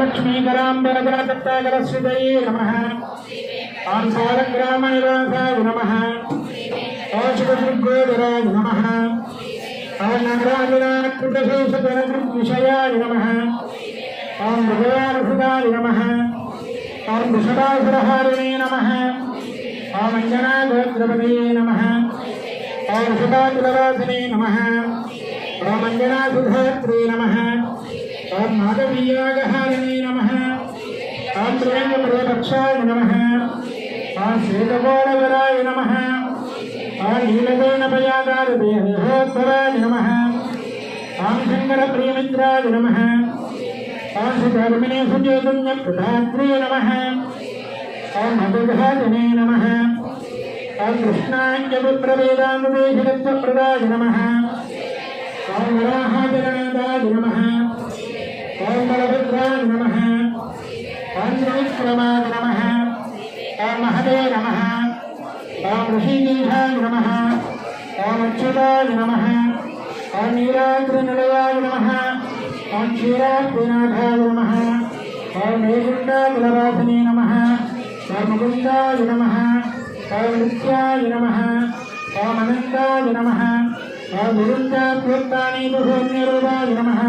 लक्ष्मीकराम्बरगणदत्ताकरश्रितये नमः। ओम सालग्रामनिवासाय नमः। ओम शुभदुर्गोदराय नमः। ओम नगराजनाकृतशेषगणविषयाय नमः। ओम हृदयारसुदाय नमः। ओम वृषभासुरहारिणे नमः। ओम अंजनागोत्रपतये नमः। ओम सुधातुलवासिने नमः। ओम अंजनासुधात्रे नमः। ओम माधवीयागहारिणे नमः। ओम त्र्यंबकपक्षाय नमः। ओम श्वेतगोलवराय नमः। ओम नीलवर्णपयागारदेहोत्तराय नमः। ओम शंकरप्रियमित्राय नमः। ओम सुधर्मिणे सुचैतन्यप्रदात्रे नमः। ओम मधुघातने नमः। ओम कृष्णाञ्जलिप्रवेदानुदेशदत्तप्रदाय नमः। ओम वराहाजगन्नाथाय नमः। ओम बलभद्राय नमः। ओम त्रिविक्रमाय नमः। ओम महदे नमः। ओम ऋषिकेशाय नमः। ओम अच्युताय नमः। ओम नीलाद्रिनिलयाय नमः। ओम क्षीराद्रिनाथाय नमः। ओम वैकुण्ठाचलवासिने नमः। ओम मुकुन्दाय नमः। ओम नित्याय नमः। ओम अनन्ताय नमः। ओम विरुद्धात्मोत्तानीतुशून्यरूपाय नमः।